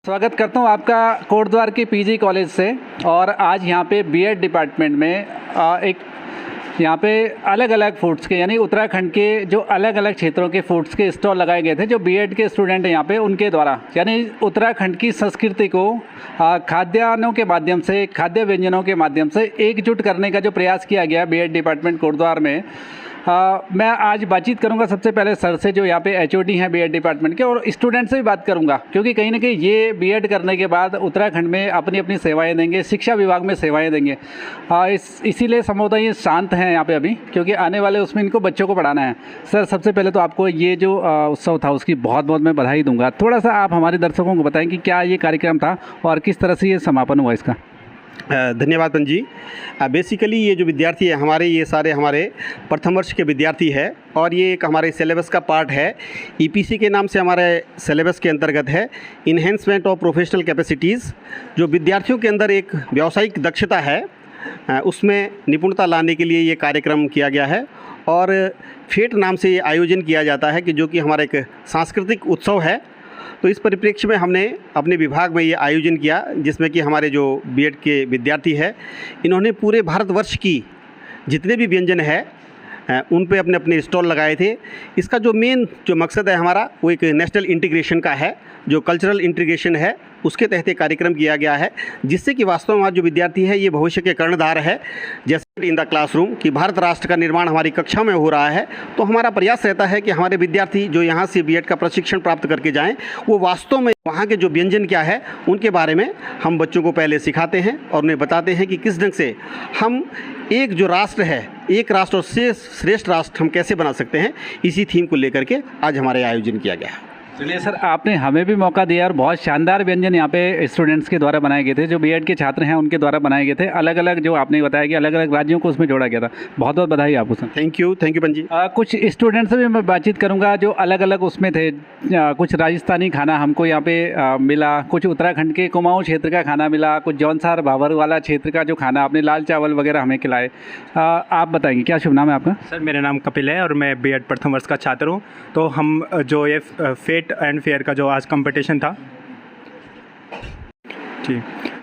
स्वागत करता हूं आपका कोटद्वार के पीजी कॉलेज से। और आज यहां पे बीएड डिपार्टमेंट में एक यहाँ पे अलग अलग फूड्स के यानी उत्तराखंड के जो अलग अलग क्षेत्रों के फूड्स के स्टॉल लगाए गए थे जो बीएड के स्टूडेंट हैं यहाँ पे उनके द्वारा, यानी उत्तराखंड की संस्कृति को खाद्यान्नों के माध्यम से, खाद्य व्यंजनों के माध्यम से एकजुट करने का जो प्रयास किया गया बीएड डिपार्टमेंट कोटद्वार में। मैं आज बातचीत करूंगा सबसे पहले सर से जो यहाँ पे एचओडी हैं बीएड डिपार्टमेंट के, और स्टूडेंट से भी बात करूंगा क्योंकि कहीं ना कहीं ये बीएड करने के बाद उत्तराखंड में अपनी अपनी सेवाएं देंगे, शिक्षा विभाग में सेवाएं देंगे। इसीलिए संभवतः ये शांत हैं यहाँ पे अभी, क्योंकि आने वाले उसमें इनको बच्चों को पढ़ाना है। सर, सबसे पहले तो आपको ये जो उत्सव था उसकी बहुत बहुत मैं बधाई दूँगा। थोड़ा सा आप हमारे दर्शकों को बताएँ कि क्या ये कार्यक्रम था और किस तरह से ये समापन हुआ इसका। धन्यवाद पंत जी। बेसिकली ये जो विद्यार्थी है हमारे, ये सारे हमारे प्रथम वर्ष के विद्यार्थी है और ये एक हमारे सिलेबस का पार्ट है। ईपीसी के नाम से हमारे सिलेबस के अंतर्गत है इन्हेंसमेंट ऑफ प्रोफेशनल कैपेसिटीज़। जो विद्यार्थियों के अंदर एक व्यावसायिक दक्षता है उसमें निपुणता लाने के लिए ये कार्यक्रम किया गया है और फेट नाम से ये आयोजन किया जाता है कि जो कि हमारा एक सांस्कृतिक उत्सव है। तो इस परिप्रेक्ष्य में हमने अपने विभाग में ये आयोजन किया जिसमें कि हमारे जो बीएड के विद्यार्थी है इन्होंने पूरे भारतवर्ष की जितने भी व्यंजन है उन पे अपने अपने स्टॉल लगाए थे। इसका जो मेन जो मकसद है हमारा वो एक नेशनल इंटीग्रेशन का है, जो कल्चरल इंटीग्रेशन है उसके तहत एक कार्यक्रम किया गया है, जिससे कि वास्तव में हमारा जो विद्यार्थी है ये भविष्य के कर्णधार है। जैसे इन द क्लासरूम कि भारत राष्ट्र का निर्माण हमारी कक्षा में हो रहा है, तो हमारा प्रयास रहता है कि हमारे विद्यार्थी जो यहाँ से बीएड का प्रशिक्षण प्राप्त करके जाएं वो वास्तव में वहाँ के जो व्यंजन क्या है उनके बारे में हम बच्चों को पहले सिखाते हैं और उन्हें बताते हैं कि किस ढंग से हम एक जो राष्ट्र है, एक राष्ट्र और श्रेष्ठ राष्ट्र हम कैसे बना सकते हैं। इसी थीम को लेकर के आज हमारे आयोजन किया गया है। चलिए सर, आपने हमें भी मौका दिया और बहुत शानदार व्यंजन यहाँ पे स्टूडेंट्स के द्वारा बनाए गए थे, जो बीएड के छात्र हैं उनके द्वारा बनाए गए थे। अलग अलग जो आपने बताया कि अलग अलग राज्यों को उसमें जोड़ा गया था। बहुत बहुत बधाई आपको सर। थैंक यू पंजी। कुछ स्टूडेंट्स से भी मैं बातचीत करूँगा जो अलग अलग उसमें थे। कुछ राजस्थानी खाना हमको यहाँ पे मिला, कुछ उत्तराखंड के कुमाऊँ क्षेत्र का खाना मिला, कुछ जौनसार भावर वाला क्षेत्र का जो खाना, आपने लाल चावल वगैरह हमें खिलाए। आप बताएंगे, क्या शुभ नाम है आपका? सर, मेरा नाम कपिल है और मैं बीएड प्रथम वर्ष का छात्र हूँ। तो हम जो ये फेट एंड फेयर का जो आज कंपटीशन था जी,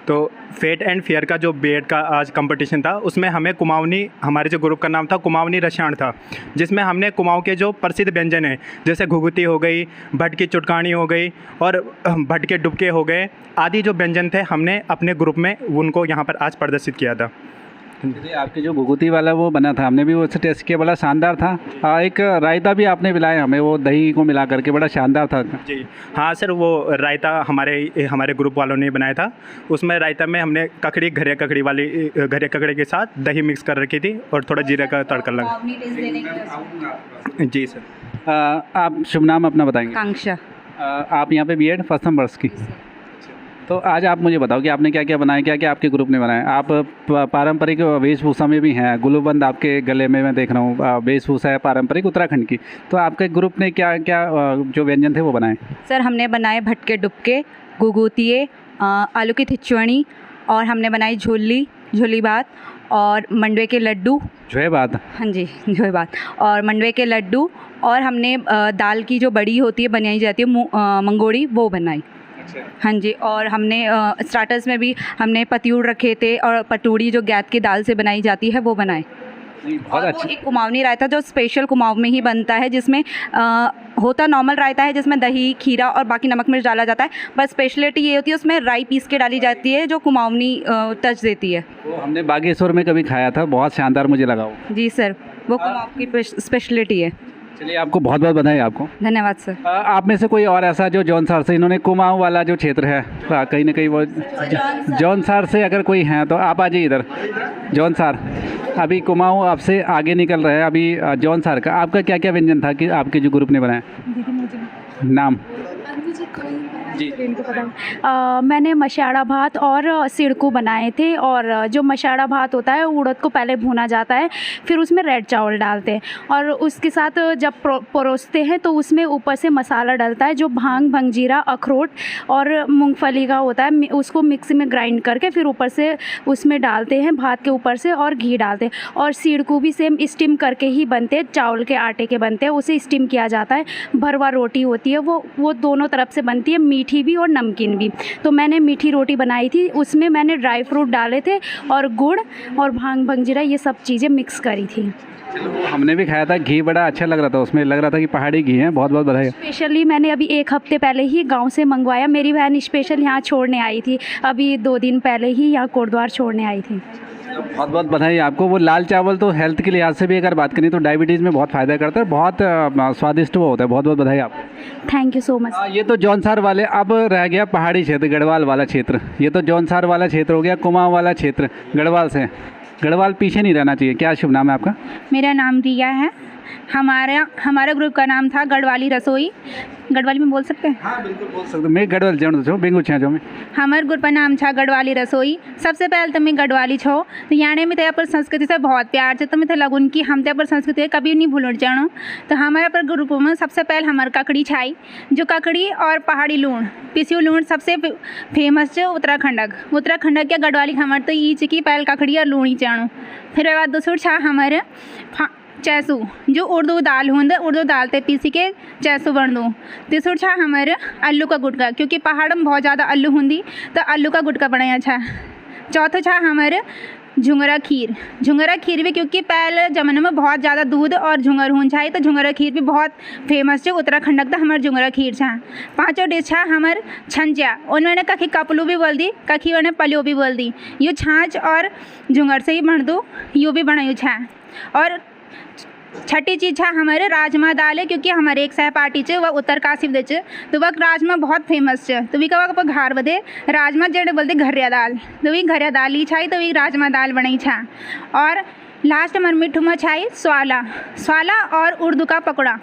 तो फेट एंड फेयर का जो बीएड का आज कंपटीशन था उसमें हमें कुमाऊनी, हमारे जो ग्रुप का नाम था कुमाऊनी रसायन था, जिसमें हमने कुमाऊँ के जो प्रसिद्ध व्यंजन हैं जैसे घुघुती हो गई, भट की चुटकानी हो गई और भट के डुबके हो गए आदि जो व्यंजन थे हमने अपने ग्रुप में उनको यहाँ पर आज प्रदर्शित किया था। आपके जो घुघुती वाला वो बना था, हमने भी वो टेस्ट किया, बड़ा शानदार था। एक रायता भी आपने मिलाया हमें, वो दही को मिला करके बड़ा शानदार था जी। हाँ सर, वो रायता हमारे ग्रुप वालों ने बनाया था। उसमें रायता में हमने ककड़ी, घरे ककड़ी के साथ दही मिक्स कर रखी थी और थोड़ा जीरे का तड़का लगा। जी सर। आप शुभ नाम अपना बताएंगे? कांक्षा। आप यहाँ पे बीएड प्रथम वर्ष की। तो आज आप मुझे बताओ कि आपने क्या क्या बनाया, क्या क्या आपके ग्रुप ने बनाया। आप पारंपरिक वेशभूषा में भी हैं, गुलूबंद आपके गले में मैं देख रहा हूँ, वेशभूषा है पारंपरिक उत्तराखंड की। तो आपके ग्रुप ने क्या क्या जो व्यंजन थे वो बनाए? सर, हमने बनाए भटके डुबके, घुघुतिये, आलू की खिचड़ी और हमने बनाई झोली भात और मंडवे के लड्डू। झोए बात? हाँ जी, झोए बात और मंडवे के लड्डू। और हमने दाल की जो बड़ी होती है, बनाई जाती है मंगोड़ी, वो बनाई। हाँ जी। और हमने स्टार्टर्स में भी हमने पतियूड़ रखे थे और पटूड़ी जो गैत की दाल से बनाई जाती है वो बनाए। बहुत अच्छा। एक कुमाऊनी रायता जो स्पेशल कुमाऊं में ही बनता है, जिसमें होता नॉर्मल रायता है जिसमें दही, खीरा और बाकी नमक मिर्च डाला जाता है, बस स्पेशलिटी ये होती है उसमें राई पीस के डाली जाती है जो कुमाऊनी टच देती है। वो हमने बागेश्वर में कभी खाया था, बहुत शानदार मुझे लगा वो। जी सर, वो कुमाऊं की स्पेशलिटी है। चलिए, आपको बहुत बहुत बधाई। आपको धन्यवाद सर। आप में से कोई और ऐसा जो जौनसार से, इन्होंने कुमाऊं वाला जो क्षेत्र है कहीं ना कहीं वो जौनसार से अगर कोई हैं तो आप आ जाइए इधर। जौनसार, अभी कुमाऊं आपसे आगे निकल रहा है, अभी जौनसार का आपका क्या क्या व्यंजन था कि आपके जो ग्रुप ने बनाया? नाम जी। मैंने मशाड़ा भात और सिड़कू बनाए थे। और जो मशाड़ा भात होता है उड़द को पहले भुना जाता है, फिर उसमें रेड चावल डालते हैं और उसके साथ जब परोसते हैं तो उसमें ऊपर से मसाला डलता है जो भांग, भंगजीरा, अखरोट और मूंगफली का होता है। उसको मिक्सी में ग्राइंड करके फिर ऊपर से उसमें डालते हैं भात के ऊपर से और घी डालते हैं। और सिड़कू भी सेम स्टीम करके ही बनते हैं, चावल के आटे के बनते हैं, उसे स्टीम किया जाता है। भरवा रोटी होती है वो दोनों तरफ से बनती है, मीठी भी और नमकीन भी। तो मैंने मीठी रोटी बनाई थी, उसमें मैंने ड्राई फ्रूट डाले थे और गुड़ और भांग भंगजीरा ये सब चीज़ें मिक्स करी थी। हमने भी खाया था, घी बड़ा अच्छा लग रहा था, उसमें लग रहा था कि पहाड़ी घी है। बहुत बहुत बधाई। स्पेशली मैंने अभी 1 हफ्ते पहले ही गांव से मंगवाया, मेरी बहन स्पेशल यहाँ छोड़ने आई थी, अभी 2 दिन पहले ही यहाँ कोटद्वार छोड़ने आई थी। बहुत बहुत बधाई आपको। वो लाल चावल तो हेल्थ के लिहाज से भी अगर बात करें तो डायबिटीज़ में बहुत फ़ायदा करता है, बहुत स्वादिष्ट वो होता है। बहुत बहुत बधाई आपको। Thank you so much. ये तो जौनसार वाले, अब रह गया पहाड़ी क्षेत्र, गढ़वाल वाला क्षेत्र। ये तो जौनसार वाला क्षेत्र हो गया, कुमाऊं वाला क्षेत्र गढ़वाल से। गढ़वाल पीछे नहीं रहना चाहिए। क्या शुभ नाम है आपका? मेरा नाम रिया है। हमारा ग्रुप का नाम था गढ़वाली रसोई। गढ़वाली में बोल सकते हैं? हाँ बिल्कुल बोल सकते। मैं गढ़वाल जाऊँ तो बेंगू छा जाऊँ। हमारे ग्रुप का नाम था गढ़वाली रसोई। सबसे पहले तो मैं गढ़वाली छो, तो यानी में पर संस्कृति से बहुत प्यार है, तो मैं लगुन कि हम पर संस्कृति कभी नहीं भूल जानो। तो हमारे पर ग्रुप में सबसे पहले हमारे ककड़ी छाई, जो ककड़ी और पहाड़ी लूण, पिसियो लूण सबसे फेमस है उत्तराखंड के गढ़वाली। हमारे तो ये की पहले ककड़ी और लूण ही चाणो। फिर बाद दूसरा छा हमारे चैसू, जो उर्दू दाल होंगे, उर्दू दाल ते पीसी के चैसू बन दो। तीसरा छा हमारे आलू का गुटका, क्योंकि पहाड़ में बहुत ज़्यादा आलू होंगी, तो आलू का गुटका बनाया छा। चौथा छा हमारे झुंगरा खीर भी, क्योंकि पहले ज़माने में बहुत ज़्यादा दूध और झुंगर होन चाहिए, तो झुंगरा खीर भी बहुत फेमस है उत्तराखंड का। हमारे झुंगरा खीर छा। पाँचों डिश छा हमारे छंचा, उन्होंने कखी कपलू भी बोल दी, कखी उन्हें पलियो भी बोल दी। यो छाछ और झुंगर से ही बन दो, यो भी बनाई छा। और छठी चीज़ है हमारे राजमा दाल है, क्योंकि हमारे एक सहपाठी है वह उत्तरकाशी दे चे, तो वह राजमा बहुत फेमस है। तो वी का घर बदे राजमा जेडे बोलते घरिया दाल, तो वी घरिया दाल ही छाई, तो वी राजमा दाल बनाई छा। और लास्ट हमारे मिठू में छाई स्वाला और उर्दू का पकौड़ा।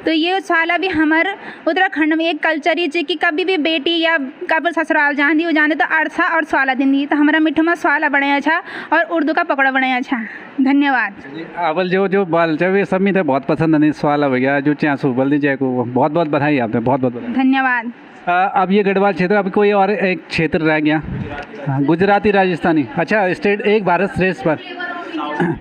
तो ये स्वाला भी हमारे उत्तराखंड में एक कल्चर ही है कि कभी भी बेटी या कभी ससुराल जानी हो जाने तो अरसा और स्वाला दिन दी, तो हमारा मिठू में स्वाला बनाया छा और उर्दू का पकौड़ा बनाया छा। धन्यवाद। अवल जो बाल ये सब में थे बहुत पसंद नहीं, स्वाला भैया जो चांसू बोल दीजिए को बहुत बहुत बधाई आपने। बहुत बहुत बधाई। धन्यवाद। अब ये गढ़वाल क्षेत्र, अब कोई और एक क्षेत्र रह गया, गुजराती राजस्थानी। अच्छा, स्टेट एक भारत श्रेष्ठ पर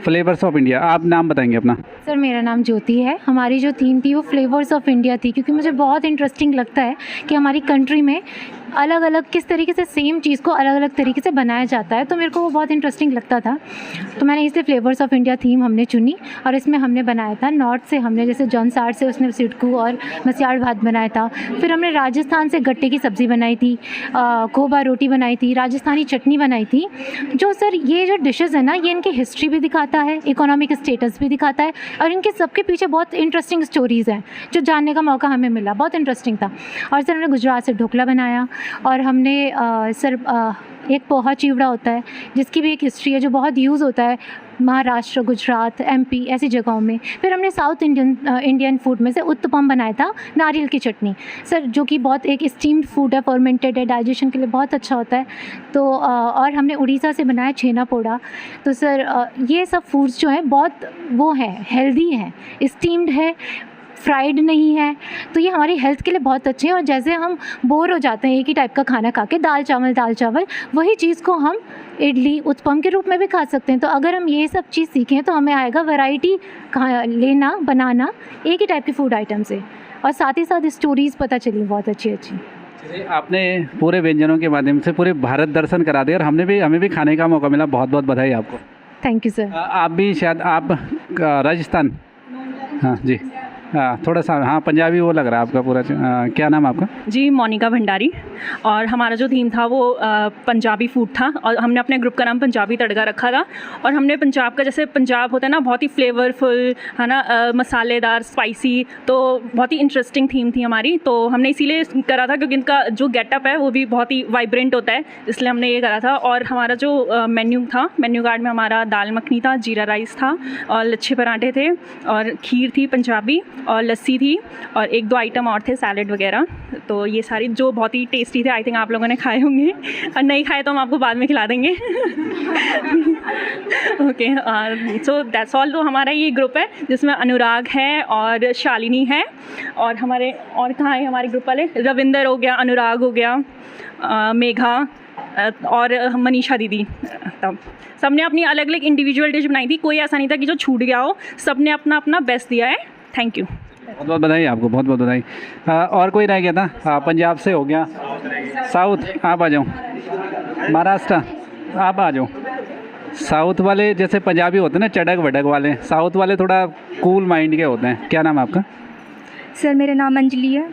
फ्लेवर्स ऑफ इंडिया, आप नाम बताएंगे अपना? सर मेरा नाम ज्योति है। हमारी जो थीम थी वो फ्लेवर्स ऑफ इंडिया थी, क्योंकि मुझे बहुत इंटरेस्टिंग लगता है कि हमारी कंट्री में अलग अलग किस तरीके से सेम चीज़ को अलग अलग तरीके से बनाया जाता है, तो मेरे को वो बहुत इंटरेस्टिंग लगता था। तो मैंने इसलिए फ्लेवर्स ऑफ इंडिया थीम हमने चुनी और इसमें हमने बनाया था नॉर्थ से, हमने जैसे जौनसार से उसने सिडकू और मसियाड़ भात बनाया था। फिर हमने राजस्थान से गट्टे की सब्ज़ी बनाई थी, खोबा रोटी बनाई थी, राजस्थानी चटनी बनाई थी। जो सर ये जो डिशेज़ है ना, ये इनकी हिस्ट्री भी दिखाता है, इकोनॉमिक स्टेटस भी दिखाता है, और इनके सबके पीछे बहुत इंटरेस्टिंग स्टोरीज़ हैं जो जानने का मौका हमें मिला, बहुत इंटरेस्टिंग था। और सर हमने गुजरात से ढोकला बनाया, और हमने सर एक पोहा चिवड़ा होता है जिसकी भी एक हिस्ट्री है जो बहुत यूज़ होता है महाराष्ट्र, गुजरात, एमपी ऐसी जगहों में। फिर हमने साउथ इंडियन फूड में से उत्तपम बनाया था, नारियल की चटनी सर, जो कि बहुत एक स्टीम्ड फूड है, फर्मेंटेड है, डाइजेशन के लिए बहुत अच्छा होता है। तो और हमने उड़ीसा से बनाया छेना पोड़ा। तो सर ये सब फूड्स जो हैं बहुत वो है, हेल्दी है, स्टीम्ड है, फ्राइड नहीं है, तो ये हमारी हेल्थ के लिए बहुत अच्छे हैं। और जैसे हम बोर हो जाते हैं एक ही टाइप का खाना खा के, दाल चावल, वही चीज़ को हम इडली उत्पम के रूप में भी खा सकते हैं। तो अगर हम ये सब चीज़ सीखें तो हमें आएगा वैरायटी लेना, बनाना एक ही टाइप के फूड आइटम से, और साथ ही साथ स्टोरीज़ पता चली बहुत अच्छी। आपने पूरे व्यंजनों के माध्यम से पूरे भारत दर्शन करा दिया और हमें भी खाने का मौका मिला। बहुत बहुत बधाई आपको। Thank you sir. आप भी शायद आप राजस्थान? हाँ जी, हाँ थोड़ा सा, हाँ पंजाबी वो लग रहा है आपका पूरा। क्या नाम आपका? जी मोनिका भंडारी। और हमारा जो थीम था वो पंजाबी फूड था, और हमने अपने ग्रुप का नाम पंजाबी तड़का रखा था। और हमने पंजाब का, जैसे पंजाब होता है ना, बहुत ही फ्लेवरफुल है ना, मसालेदार, स्पाइसी, तो बहुत ही इंटरेस्टिंग थीम थी हमारी। तो हमने इसीलिए करा था क्योंकि इनका जो गेटअप है वो भी बहुत ही वाइब्रेंट होता है, इसलिए हमने ये करा था। और हमारा जो मेन्यू था, मेन्यू कार्ड में हमारा दाल मखनी था, जीरा राइस था, और लच्छे पराठे थे, और खीर थी पंजाबी, और लस्सी थी, और 1-2 आइटम और थे, सैलेड वगैरह। तो ये सारी जो बहुत ही टेस्टी थे, आई थिंक आप लोगों ने खाए होंगे, और नहीं खाए तो हम आपको बाद में खिला देंगे। Okay, so that's all. तो हमारा ये ग्रुप है जिसमें अनुराग है और शालिनी है, और हमारे और कहाँ है हमारे ग्रुप वाले, रविंदर हो गया, अनुराग हो गया, मेघा और मनीषा दीदी। तब सबने अपनी अलग अलग इंडिविजुअल डिश बनाई थी, कोई ऐसा नहीं था कि जो छूट गया हो, सबने अपना अपना बेस्ट दिया है। Thank you. बहुत बहुत बधाई आपको, बहुत बहुत बधाई। और कोई रह गया था? पंजाब से हो गया, साउथ आप आ जाओ, महाराष्ट्र आप आ जाओ। साउथ वाले जैसे पंजाबी होते हैं ना चटक वटक वाले, साउथ वाले थोड़ा कूल माइंड के होते हैं। क्या नाम है आपका? सर मेरा नाम अंजलि है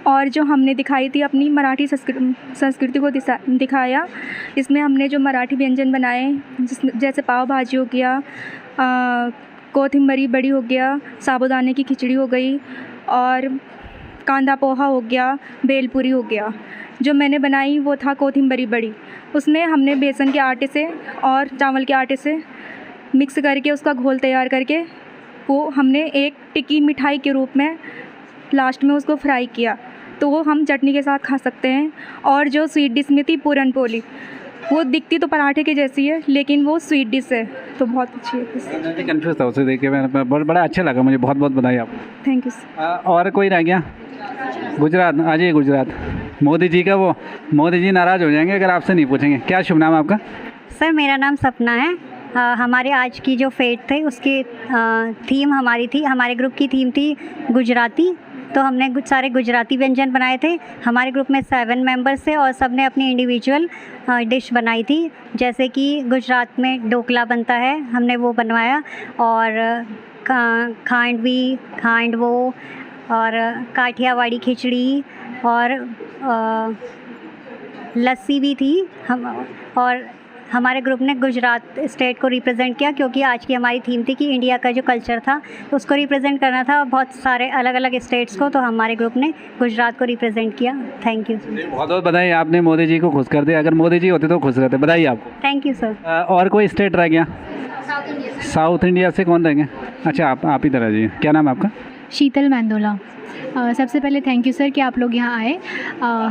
और जो हमने दिखाई थी अपनी मराठी संस्कृति को दिखाया, इसमें हमने जो मराठी व्यंजन बनाए जैसे पाव भाजी हो गया, कोथिंबरी बड़ी हो गया, साबूदाने की खिचड़ी हो गई और कांदा पोहा हो गया, भेलपूरी हो गया। जो मैंने बनाई वो था कोथिंबरी बड़ी। उसमें हमने बेसन के आटे से और चावल के आटे से मिक्स करके उसका घोल तैयार करके वो हमने एक टिक्की मिठाई के रूप में लास्ट में उसको फ्राई किया, तो वो हम चटनी के साथ खा सकते हैं। और जो स्वीट डिश में थी पूरन पोली, वो दिखती तो पराठे के जैसी है लेकिन वो स्वीट डिश है, तो बहुत अच्छी है। मैं कन्फ्यूज़ था उसे देख के, मैं बड़ा अच्छा लगा मुझे। बहुत बहुत बधाई आपको। Thank you sir. और कोई रह गया? गुजरात आ जाइए। गुजरात मोदी जी का वो, मोदी जी नाराज़ हो जाएंगे अगर आपसे नहीं पूछेंगे। क्या शुभ नाम है आपका? सर मेरा नाम सपना है। हमारे आज की जो फेट थे उसकी थीम हमारे ग्रुप की थीम थी गुजराती, तो हमने कुछ सारे गुजराती व्यंजन बनाए थे। हमारे ग्रुप में 7 मेंबर्स थे और सब ने अपनी इंडिविजुअल डिश बनाई थी। जैसे कि गुजरात में ढोकला बनता है, हमने वो बनवाया, और खांडवी और काठियावाड़ी खिचड़ी और लस्सी भी थी। और हमारे ग्रुप ने गुजरात स्टेट को रिप्रेजेंट किया क्योंकि आज की हमारी थीम थी कि इंडिया का जो कल्चर था उसको रिप्रेजेंट करना था, बहुत सारे अलग अलग स्टेट्स को, तो हमारे ग्रुप ने गुजरात को रिप्रेजेंट किया। Thank you. बहुत बहुत बधाई, आपने मोदी जी को खुश कर दिया। अगर मोदी जी होते तो खुश रहते। बधाई आपको। Thank you sir. और कोई स्टेट रह गया? साउथ इंडिया से कौन रहेंगे? अच्छा आप ही तरह जी। क्या नाम है आपका? शीतल मैंदोला। सबसे पहले थैंक यू सर कि आप लोग यहाँ आए।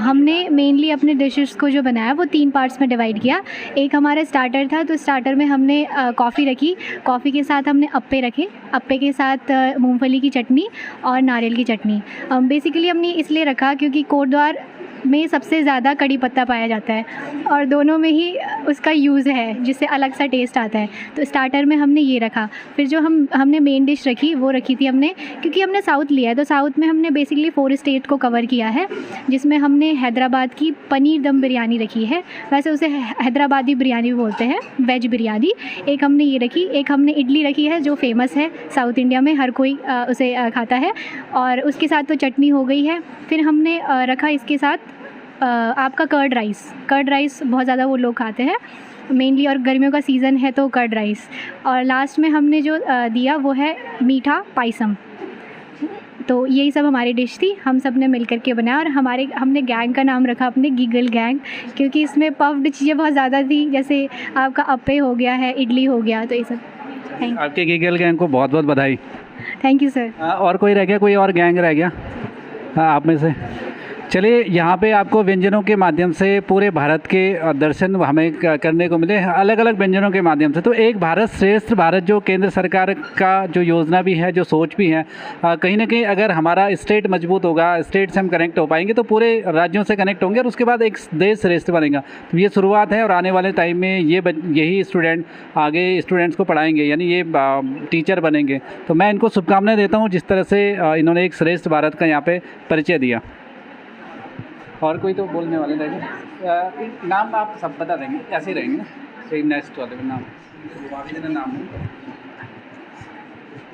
हमने मेनली अपने डिशेस को जो बनाया वो 3 पार्ट्स में डिवाइड किया। एक हमारा स्टार्टर था, तो स्टार्टर में हमने कॉफ़ी रखी, कॉफ़ी के साथ हमने अप्पे रखे, अप्पे के साथ मूंगफली की चटनी और नारियल की चटनी। बेसिकली हमने इसलिए रखा क्योंकि कोटद्वार में सबसे ज़्यादा कड़ी पत्ता पाया जाता है और दोनों में ही उसका यूज़ है जिससे अलग सा टेस्ट आता है, तो स्टार्टर में हमने ये रखा। फिर जो हमने मेन डिश रखी वो रखी थी हमने, क्योंकि हमने साउथ लिया है तो साउथ में हमने बेसिकली 4 स्टेट को कवर किया है, जिसमें हमने हैदराबाद की पनीर दम बिरयानी रखी है। वैसे उसे हैदराबादी बिरयानी भी बोलते हैं, वेज बिरयानी। एक हमने ये रखी, एक हमने इडली रखी है जो फेमस है साउथ इंडिया में, हर कोई उसे खाता है, और उसके साथ तो चटनी हो गई है। फिर हमने रखा इसके साथ आपका कर्ड राइस बहुत ज़्यादा वो लोग खाते हैं मेनली, और गर्मियों का सीज़न है तो कर्ड राइस। और लास्ट में हमने जो दिया वो है मीठा पायसम। तो यही सब हमारी डिश थी, हम सब ने मिल कर के बनाया। और हमने गैंग का नाम रखा अपने गीगल गैंग, क्योंकि इसमें पफ्ड चीज़ें बहुत ज़्यादा थी, जैसे आपका अप्पे हो गया है, इडली हो गया, तो ये सब। Thank you. आपके गीगल गैंग को बहुत बहुत बधाई। Thank you sir. और कोई रह गया? कोई और गैंग रह गया आप में से? चलिए, यहाँ पे आपको व्यंजनों के माध्यम से पूरे भारत के दर्शन हमें करने को मिले, अलग अलग व्यंजनों के माध्यम से। तो एक भारत श्रेष्ठ भारत जो केंद्र सरकार का जो योजना भी है, जो सोच भी है, कहीं ना कहीं अगर हमारा स्टेट मजबूत होगा, स्टेट से हम कनेक्ट हो पाएंगे तो पूरे राज्यों से कनेक्ट होंगे और उसके बाद एक देश श्रेष्ठ बनेगा। तो ये शुरुआत है और आने वाले टाइम में यही स्टूडेंट आगे स्टूडेंट्स को पढ़ाएंगे, यानी ये टीचर बनेंगे। तो मैं इनको शुभकामनाएँ देता हूँ जिस तरह से इन्होंने एक श्रेष्ठ भारत का यहाँ पे परिचय दिया। और कोई तो बोलने वाले रहेंगे? नाम आप सब बता देंगे, ऐसे ही रहेंगे ना, एक नेक्स्ट वाले में नाम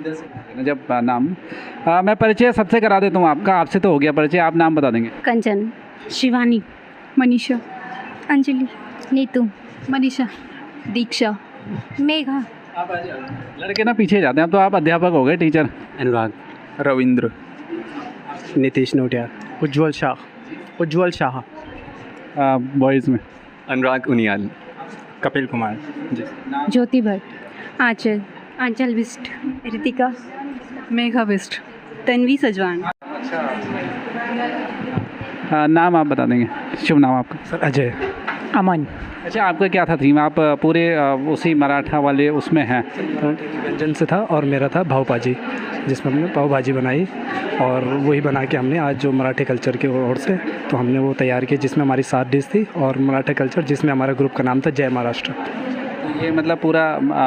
इधर से जब नाम मैं परिचय सबसे करा देता हूँ आपका। आपसे तो हो गया परिचय, आप नाम बता देंगे। कंचन, शिवानी, मनीषा, अंजलि, नीतू, मनीषा, दीक्षा, मेघा। आप लड़के ना पीछे जाते हैं, अब तो आप अध्यापक हो गए, टीचर। अनुराग, रविंद्र, नीतीश नोटियाल, उज्ज्वल शाह। बॉयज़ में अनुराग उनियाल, कपिल कुमार जी, ज्योति भट्ट, आंचल बिस्ट, रितिका, मेघा बिस्ट, तन्वी सजवान। नाम आप बता देंगे, शुभ नाम आपका? सर अजय, अमन। अच्छा, आपका क्या था थीम? आप पूरे उसी मराठा वाले उसमें हैं? व्यंजन से था और मेरा था पाव भाजी, जिसमें हमने पाव भाजी बनाई और वही बना के हमने आज जो मराठी कल्चर के ओर से तो हमने वो तैयार किया, जिसमें हमारी 7 डिश थी और मराठा कल्चर, जिसमें हमारा ग्रुप का नाम था जय महाराष्ट्र। ये मतलब पूरा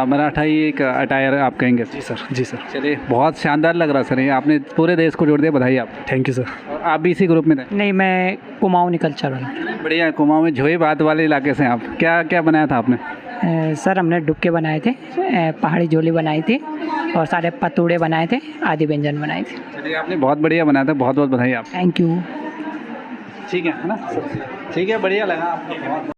मराठा ही एक अटायर आप कहेंगे? जी सर, जी सर। चलिए, बहुत शानदार लग रहा सर, ये आपने पूरे देश को जोड़ दिया, बधाई आप। Thank you sir. और आप भी इसी ग्रुप में थे? नहीं, मैं कुमाऊनी कल्चर वाला। बढ़िया, कुमाऊं में झोई बात वाले इलाके से आप, क्या क्या बनाया था आपने? सर हमने डुबके बनाए थे, पहाड़ी झोली बनाई थी और सारे पतूड़े बनाए थे, आदि व्यंजन बनाए थे। चलिए, आपने बहुत बढ़िया बनाया था, बहुत बहुत बधाई आप। Thank you. ठीक है ना? ठीक है, बढ़िया लगा आपको बहुत।